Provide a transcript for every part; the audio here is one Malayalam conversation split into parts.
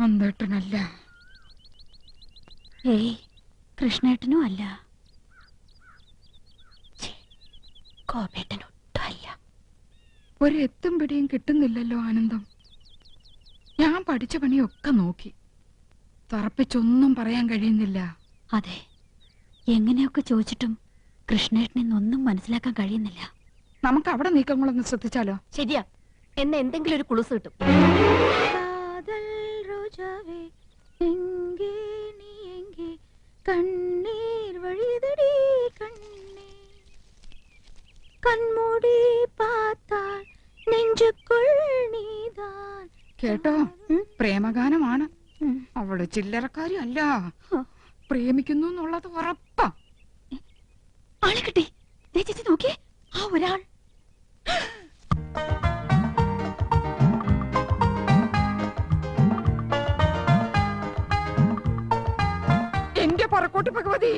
നന്ദേട്ടനല്ല. ഏയ്, കൃഷ്ണേട്ടനും അല്ല. കോപേട്ടനൊട്ടും അല്ല. ഒരെത്തും പിടിയും കിട്ടുന്നില്ലല്ലോ ആനന്ദം. ഞാൻ പഠിച്ച പണിയൊക്കെ നോക്കി, തറപ്പിച്ചൊന്നും പറയാൻ കഴിയുന്നില്ല. അതെ, എങ്ങനെയൊക്കെ ചോദിച്ചിട്ടും കൃഷ്ണേട്ടനെന്നൊന്നും മനസ്സിലാക്കാൻ കഴിയുന്നില്ല. നമുക്ക് അവിടെ നീക്കങ്ങളൊന്ന് ശ്രദ്ധിച്ചാലോ? ശരിയാ, എന്നെ എന്തെങ്കിലും ഒരു കുളുസ് കിട്ടും. കണ്ണീർ വഴിതടി കണ്ണേ, കൺമൂടി പാത്താൽ നെഞ്ചുക്കുൾ നീതാൻ. കേട്ടോ, പ്രേമഗാനമാണ്. അവള് ചില്ലറക്കാരി അല്ല, പ്രേമിക്കുന്നു എന്നുള്ളത് ഉറപ്പാ. ആളെ കിട്ടി. ചേച്ചി നോക്കിയേ, ആ ഒരാൾ. എന്റെ പറക്കോട്ട് ഭഗവതി,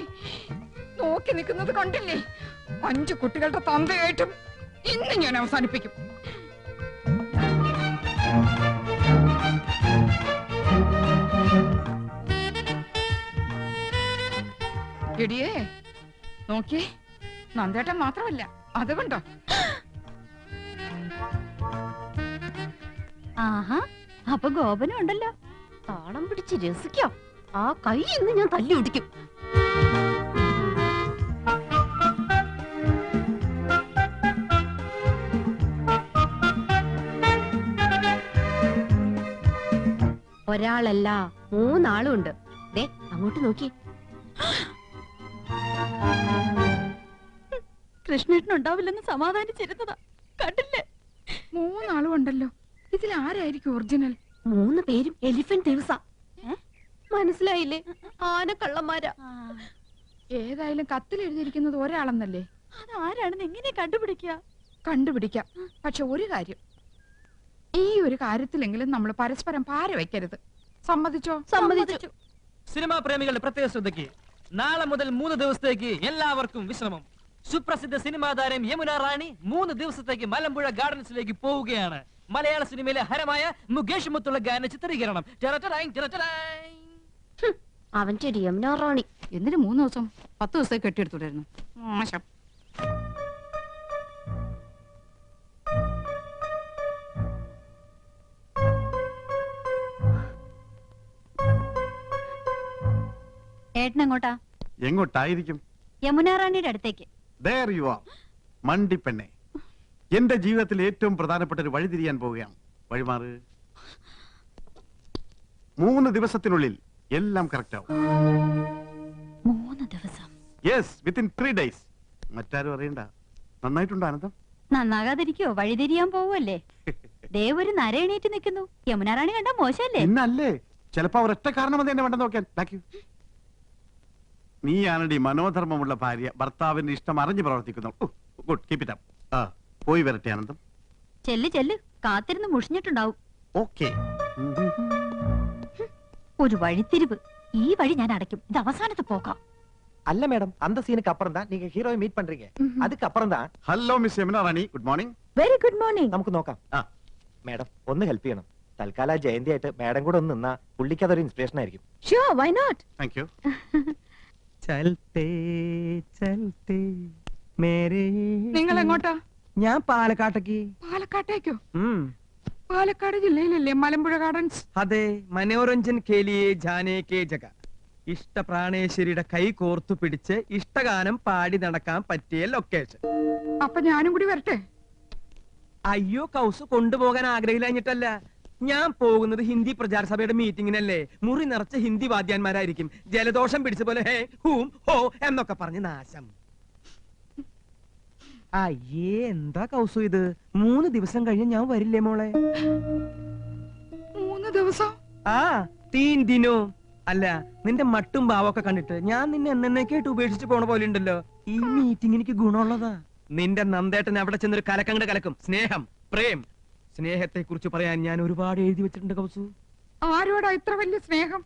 നോക്കി നിൽക്കുന്നത് കണ്ടില്ലേ? 5 കുട്ടികളുടെ തന്തയായിട്ടും ഇന്ന് ഞാൻ അവസാനിപ്പിക്കും. എടിയേ, നോക്കിയേ, നന്ദേട്ടൻ മാത്രമല്ല, അത് കണ്ടോ? ആഹാ, അപ്പൊ ഗോപനും ഉണ്ടല്ലോ. താളം പിടിച്ച് രസിക്കാം. ആ കൈ ഇന്ന് ഞാൻ തല്ലി ഒടിക്കും. ഒരാളല്ല, 3 ആളും ഉണ്ട്. ദേ അങ്ങോട്ട് നോക്കി. കൃഷ്ണേട്ടനുണ്ടാവില്ലെന്ന് സമാധാനിച്ചിരുന്നതാ, കണ്ടില്ലേ? 3 ആളും ഉണ്ടല്ലോ. ഇതിൽ ആരായിരിക്കും ഒറിജിനൽ? 3 പേരും എലിഫന്റ് ദിവസ. മനസ്സിലായില്ലേ? ആനക്കള്ളന്മാരാ. ഏതായാലും കത്തിൽ എഴുതിയിരിക്കുന്നത് ഒരാളെന്നല്ലേ? അതാരാണെന്ന് എങ്ങനെ കണ്ടുപിടിക്കാം. പക്ഷെ ഒരു കാര്യം, ഈ ഒരു കാര്യത്തിലെങ്കിലും നമ്മൾ പരസ്പരം പാര വെക്കരുത്. സമ്മതിച്ചോ? സമ്മതിച്ചു. സിനിമാ പ്രേമികളുടെ പ്രത്യേക ശ്രദ്ധയ്ക്ക് നാളെ മുതൽ 3 ദിവസത്തേക്ക് എല്ലാവർക്കും വിശ്രമം. സുപ്രസിദ്ധ സിനിമാ താരം യമുന റാണി 3 ദിവസത്തേക്ക് മലമ്പുഴ ഗാർഡൻസിലേക്ക് പോവുകയാണ്. മലയാള സിനിമയിലെ ഹരമായ മുകേഷ് മുത്തുള്ള ഗാന ചിത്രീകരണം. അവൻ ചെടി യമുന റാണി. എന്തിന് 3 ദിവസം? 10 ദിവസത്തേക്ക് കെട്ടിയെടുത്തുണ്ടായിരുന്നു. മോശം. ഏട്ടനെങ്ങോട്ടാ? എങ്ങോട്ടായിരിക്കും? യമുന റാണിയുടെ അടുത്തേക്ക്. There you are, മണ്ടിപ്പെണ്ണെ. എന്റെ ജീവിതത്തിൽ ഏറ്റവും പ്രധാനപ്പെട്ട ഒരു വഴി തിരിയാൻ പോവുകയാണ്. വഴിമാറ്. 3 ദിവസത്തിനുള്ളിൽ എല്ലാം കറക്റ്റ് ആവും. 3 ദിവസം? Yes, within 3 days. മറ്റാരും അറിയണ്ട. നന്നായിട്ടുണ്ടോ ആനന്ദം? നന്നാകാതിരിക്കോ? വഴിതിരിയാൻ പോവല്ലേ? ദേവൊരു നര എണീറ്റ് നിൽക്കുന്നു. യമുന റാണി കണ്ടാ മോശല്ലേ? ഇന്നല്ലേ, ചിലപ്പോ ഒരൊറ്റ കാരണം അത് എന്നെ വേണ്ടെന്ന് നോക്കാൻ. നീയാണടി മനോധർമ്മമുള്ള ഭാര്യ, ഭർത്താവിന്റെ ഇഷ്ടം അറിഞ്ഞു പ്രവർത്തിക്കുന്നു. Good, keep it up. പോയി വരട്ടെ ആനന്ദം. ചെല്ല്, കാത്തിരുന്ന് മുഷിഞ്ഞിട്ടുണ്ടാവും. ഓക്കേ. ഒരു വഴിത്തിരിവ്. ഈ വഴി ഞാൻ അടയ്ക്കും. ഇത് അവസാനത്തെ പോക്കാം. அல்ல மேடம், அந்த சீனுக்கு அப்புறம் தான் நீங்க ஹீரோவை மீட் பண்றீங்க. அதுக்கு அப்புறம் தான். Hello miss Yamuna Rani, good morning. Very good morning. നമുക്ക് നോക്കാം. മേഡം ഒന്ന് ഹെൽപ്പ് ചെയ്യണം. തൽക്കാലം ജയന്തി ആയിട്ട് മേഡം കൂടെ ഒന്ന് നിന്നാ പുള്ളിക്ക് അതൊരു ഇൻസ്പിറേഷൻ ആയിരിക്കും. Sure, why not? Thank you. ചൽത്തേ ചൽത്തേ മേരേ. നിങ്ങൾ എങ്ങോട്ടാ? ഞാൻ പാലക്കാട്ടേക്ക്. പാലക്കാട്ടേക്കോ? പാലക്കാട് ജില്ലയിലല്ലേ മലമ്പുഴ ഗാർഡൻസ്? അതെ, മനോരഞ്ജൻ കേലിയെ ജാനേ കേ ജഗ. ഇഷ്ടപ്രാണേശ്വരിയുടെ കൈ കോർത്തു പിടിച്ച് ഇഷ്ടഗാനം പാടി നടക്കാൻ പറ്റിയ ലൊക്കേഷൻ. അപ്പൊ ഞാനും കൂടി വരട്ടെ? അയ്യോ, കൗസ് കൊണ്ടുപോകാൻ ആഗ്രഹിച്ചിട്ടല്ല. ഞാൻ പോകുന്നത് ഹിന്ദി പ്രചാര സഭയുടെ മീറ്റിങ്ങിനല്ലേ. മുറി നിറച്ച ഹിന്ദി വാദ്യാന്മാരായിരിക്കും. ജലദോഷം പിടിച്ച പോലെ ഹേ ഹൂം ഹോ എന്നൊക്കെ പറഞ്ഞ് നാശം. അയ്യേ, എന്താ കൗസു ഇത്? 3 ദിവസം കഴിഞ്ഞ് ഞാൻ വരില്ലേ മോളെ? 3 ദിവസം? ആ, 3 ദിനോ. അല്ല, നിന്റെ മട്ടും ഭാവമൊക്കെ കണ്ടിട്ട് ഞാൻ നിന്നെ എന്നേക്കായിട്ട് ഉപേക്ഷിച്ച് പോണ പോലെ ഉണ്ടല്ലോ. ഈ മീറ്റിംഗ് എനിക്ക് ഗുണമുള്ളതാ. നിന്റെ നന്ദേട്ടൻ അവിടെ ചെന്നൊരു കലക്കങ്ങട് കലക്കും. സ്നേഹം, പ്രേം, സ്നേഹത്തെ കുറിച്ച് പറയാൻ ഞാൻ ഒരുപാട് എഴുതി വെച്ചിട്ടുണ്ട് കൗസു. ആരോടാ ഇത്ര വലിയ സ്നേഹം?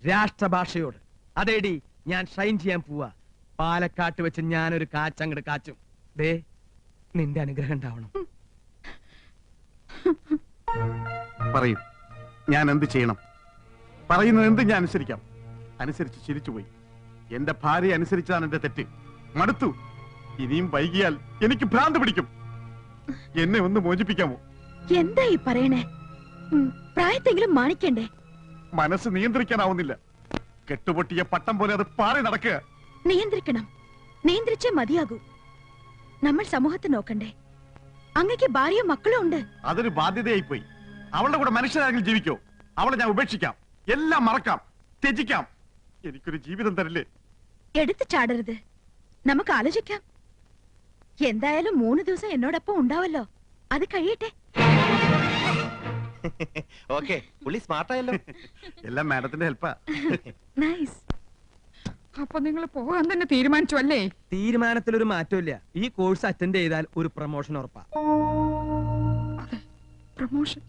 രാഷ്ട്രഭാഷയോട്. അതേടി, ഞാൻ ഷൈൻ ചെയ്യാൻ പോവാ. പാലക്കാട്ട് വെച്ച് ഞാനൊരു കാച്ചങ്ങട് കാച്ചും. ദേ, നിന്റെ അനുഗ്രഹം ഉണ്ടാവണം. പറയൂ, ഞാൻ എന്ത് ചെയ്യണം? പറയുന്നത് എന്ത് ഞാൻ അനുസരിക്കാം. അനുസരിച്ച് ചിരിച്ചുപോയി. എന്റെ ഭാര്യ അനുസരിച്ചതാണ് എന്റെ തെറ്റ്. മടുത്തു. ഇനിയും വൈകിയാൽ എനിക്ക് ഭ്രാന്ത് പിടിക്കും. എന്നെ ഒന്ന് മോചിപ്പിക്കാമോ? എന്താ ഈ പറയണേ? പ്രായത്തെങ്കിലും മാണിക്കണ്ടേ? മനസ്സ് നിയന്ത്രിക്കാനാവുന്നില്ല. കെട്ടുപൊട്ടിയ പട്ടം പോലെ അത് പാറി നടക്കുക. നിയന്ത്രിക്കണം. നിയന്ത്രിച്ചേ മതിയാകൂ. നമ്മൾ സമൂഹത്തെ നോക്കണ്ടേ? അങ്ങക്ക് ഭാര്യയും മക്കളും ഉണ്ട്. അതൊരു ബാധ്യതയായി പോയി. അവളുടെ കൂടെ മനുഷ്യരാണെങ്കിൽ ജീവിക്കോ? അവളെ ഞാൻ ഉപേക്ഷിക്കാം, എല്ലാം മറക്കാം, ത്യജിക്കാം. എനിക്കൊരു ജീവിതം തരില്ലേ? എടുത്തു ചാടരുത്. നമുക്ക് ആലോചിക്കാം. എന്തായാലും 3 ദിവസം എന്നോടൊപ്പം ഉണ്ടാവല്ലോ. അത് കഴിയട്ടെ. ഓക്കെ, പുള്ളി സ്മാർട്ടായല്ലോ. എല്ലാം മാഡത്തിന്റെ ഹെൽപ്പാ. നൈസ്. അപ്പൊ നിങ്ങൾ പോകാൻ തന്നെ തീരുമാനിച്ചു അല്ലേ? തീരുമാനത്തിലൊരു മാറ്റമില്ല. ഈ കോഴ്സ് അറ്റൻഡ് ചെയ്താൽ ഒരു പ്രൊമോഷൻ ഉറപ്പാ. അതെ, പ്രൊമോഷൻ.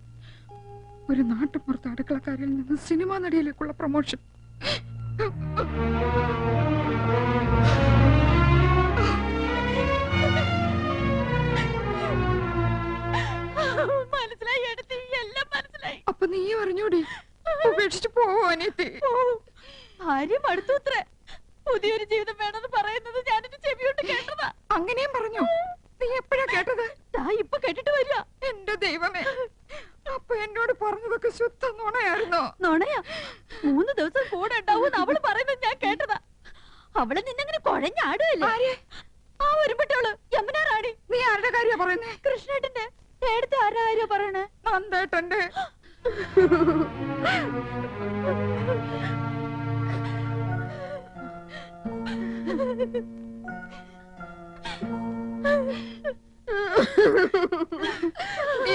ഒരു നാട്ടുപുറത്ത് അടുക്കളക്കാരിൽ നിന്ന് സിനിമാ നടിയിലേക്കുള്ള പ്രൊമോഷൻ. മനസ്സിലായി എടുത്തി, എല്ലാം മനസ്സിലായി. അപ്പൊ നീ അറിഞ്ഞൂടി? ഉപേക്ഷിച്ചു പോവാനെത്തി. ഭാര്യ മടുത്തൂത്രേ. പുതിയൊരു ജീവിതം വേണമെന്ന് പറയുന്നത് ഞാനെന്റെ ചെവിയോട്ട് കേട്ടതാ. അങ്ങനെയും പറഞ്ഞു? നീ എപ്പോഴാ കേട്ടത്? ഇപ്പൊ കേട്ടിട്ട് വരിക. എന്റെ ദൈവമേ, അപ്പൊ എന്നോട് പറഞ്ഞതൊക്കെ ശുദ്ധ നുണയായിരുന്നോ? നുണയാ? 3 ദിവസം കൂടെ ഉണ്ടാവും അവള് പറയുന്നത് ഞാൻ കേട്ടതാ. അവള് നിന്നെങ്ങനെ കുഴഞ്ഞാടുകയല്ലേ? ആ ഒരുപെട്ടോള് യമുന റാണി. നീ ആരുടെ കാര്യ പറയുന്നേ? കൃഷ്ണേട്ടന്റെ എടുത്ത് ആരുടെ കാര്യ പറയണേ? നന്ദേട്ടന്റെ.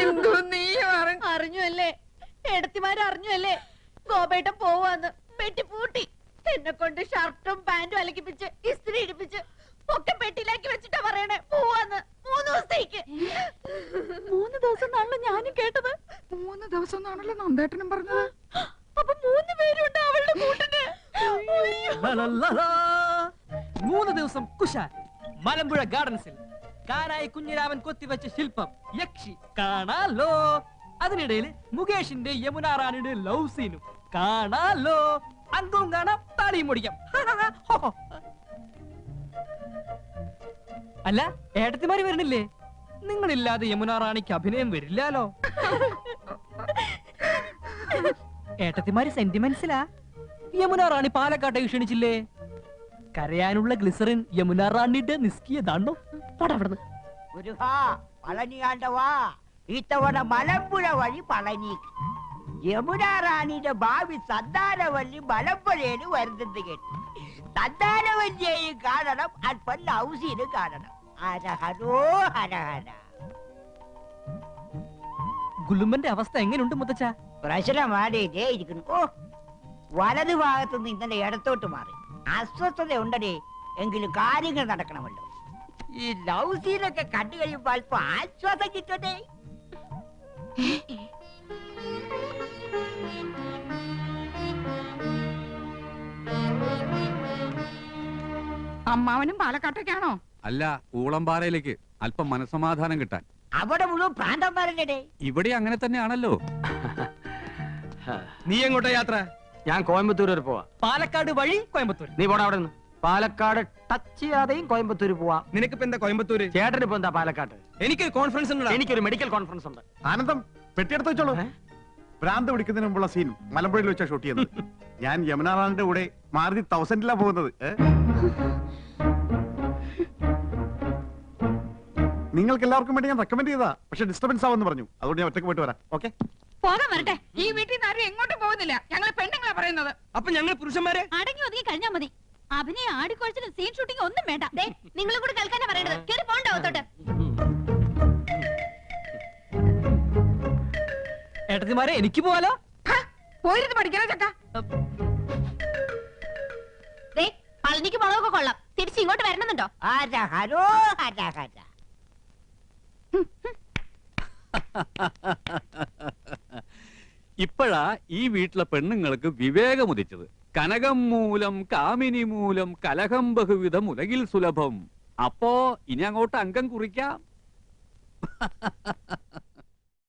എന്തോ നീ അറിഞ്ഞു അല്ലേ? എടുത്തിമാരറിഞ്ഞു അല്ലേ? ഗോപേട്ടൻ പോവാന്ന് പെട്ടിപ്പൂട്ടി എന്നെ കൊണ്ട് ഷർട്ടും പാന്റും അലക്കിപ്പിച്ച് ഇസ്തിരി ഇടിപ്പിച്ച് ഒക്കെ പെട്ടിയിലാക്കി വെച്ചിട്ടാ പറയണേ പോവാന്ന്. 3 ദിവസത്തേക്ക്. 3 ദിവസം എന്നാണല്ലോ ഞാനും കേട്ടത്. 3 ദിവസം എന്നാണല്ലോ നന്ദേട്ടനും പറഞ്ഞത്. അപ്പൊ 3 പേരുണ്ട് അവളുടെ കൂട്ടിന്. 3 ദിവസം കുശാൽ മലമ്പുഴ ഗാർഡൻസിൽ കാനായി കുഞ്ഞിരാമൻ കൊത്തിവെച്ച ശില്പം യക്ഷി കാണാലോ. അതിനിടയിൽ മുകേഷിന്റെ യമുന റാണിയുടെ ലവ് സീനും കാണാലോ. അംഗവും കാണാം, താളിയും മുടിക്കാം. അല്ല, ഏട്ടത്തിമാര് വരുന്നില്ലേ? നിങ്ങളില്ലാതെ യമുന റാണിക്ക് അഭിനയം വരില്ലാലോ. ഏട്ടത്തിമാര് സെന്റിമെന്റ്സിലാ. യമുന റാണി പാലക്കാട്ടെ ക്ഷണിച്ചില്ലേ? കരയാനുള്ള ഗ്ലിസറിൻ യമുന റാണിയുടെ നിസ്കിയതാണോ? പടപടന്ന് പളനിയാണ്ടവാ ഇത്തവണ മലമ്പുഴ വഴി പളനിക്ക് യമുന റാണിയുടെ ഭാവി സന്താനവല്ലി മലമ്പുഴയില് വരുന്നത് കേട്ടു. സന്താനവല്ലിയെയും കാണണം, അല്പം ലൗസീനും കാണണം. ഹരഹരോ ഹരഹര. ഗുലുമ്പന്റെ അവസ്ഥ എങ്ങനെയുണ്ട് മുത്തച്ഛ? പ്രശ്നമാടേ ഇരിക്കുന്നു. ഓ, വലതു ഭാഗത്തുനിന്ന് ഇന്നലെ ഇടത്തോട്ട് മാറി. അസ്വസ്ഥത ഉണ്ടേ, എങ്കിലും കാര്യങ്ങൾ നടക്കണമല്ലോ. ഈ ലവ് സീനൊക്കെ കണ്ടു കഴിയുമ്പോ അല്പം ആശ്വാസം കിട്ടട്ടെ. അമ്മാവനും പാലക്കാട്ടേക്കാണോ? അല്ല, ഊളംപാറയിലേക്ക് അല്പം മനസമാധാനം കിട്ടാൻ. അവിടെ മുഴുവൻ പ്രാന്തന്മാരല്ലേ? ഇവിടെ അങ്ങനെ തന്നെയാണല്ലോ. നീ എങ്ങോട്ടാ യാത്ര? ഞാൻ കോയമ്പത്തൂർ വരെ പോവാ. പാലക്കാട് വഴി കോയമ്പത്തൂർ. നീ പോടാ അവിടെ നിന്ന്. പാലക്കാട് ടച്ച് ചെയ്യാതെയും കോയമ്പത്തൂർ പോവാ. നിനക്കിപ്പോ എന്താ കോയമ്പത്തൂര്? ചേട്ടന് ഇപ്പൊ എന്താ പാലക്കാട്? എനിക്കൊരു കോൺഫറൻസ് ഉണ്ട്. എനിക്കൊരു മെഡിക്കൽ കോൺഫറൻസ് ഉണ്ട്. ആനന്ദം, പെട്ടിയെടുത്ത് വെച്ചോളൂ. ഭ്രാന്ത് പിടിക്കുന്നതിന് മുമ്പുള്ള സീൻ മലമ്പുഴയിൽ വെച്ചാ ഷൂട്ട് ചെയ്തത്. ഞാൻ യമുന റാണിന്റെ കൂടെ മാരുതി 1000-ലാ പോകുന്നത്. നിങ്ങൾക്ക് എല്ലാവർക്കും വേണ്ടി ഞാൻ റെക്കമെൻഡ് ചെയ്താ, പക്ഷെ ഡിസ്റ്റർബൻസ് ആവെന്ന് പറഞ്ഞു. അതുകൊണ്ട് ഞാൻ ഒറ്റയ്ക്ക് പോയിട്ട് വരാം. ഓക്കെ, പോകാൻ വരട്ടെ. ഈ വീട്ടിൽ നിന്ന് ആരും എങ്ങോട്ടും പോകുന്നില്ല. ഞങ്ങൾ പെണ്ണുങ്ങളാ പറയുന്നത്. അപ്പൊ ഞങ്ങൾ പുരുഷന്മാരെ അടങ്ങി ഒതുങ്ങി കഴിഞ്ഞാ മതി. അഭിനയ ആടിക്കൊഴിച്ചിലും സീൻ ഷൂട്ടിംഗ് ഒന്നും വേണ്ട. നിങ്ങളും കൂടെ കേൾക്കാനാ പറയണത്. കേറി പോണ്ടാവത്തോട്ട്. ഏട്ടത്തിമാരെ, എനിക്ക് പോവാലോ? പോയിരുന്നു പഠിക്കണ ചക്ക. പളനിക്ക് മുളകൊക്കെ കൊള്ളാം. തിരിച്ച് ഇങ്ങോട്ട് വരണമെന്നുണ്ടോ? ഹരഹരോ ഹരഹര. ഇപ്പോഴാ ഈ വീട്ടിലെ പെണ്ണുങ്ങൾക്ക് വിവേകമുദിച്ചത്. കനകം മൂലം കാമിനി മൂലം കലഹം ബഹുവിധം ഉലകിൽ സുലഭം. അപ്പോ ഇനി അങ്ങോട്ട് അംഗം കുറിക്കാം.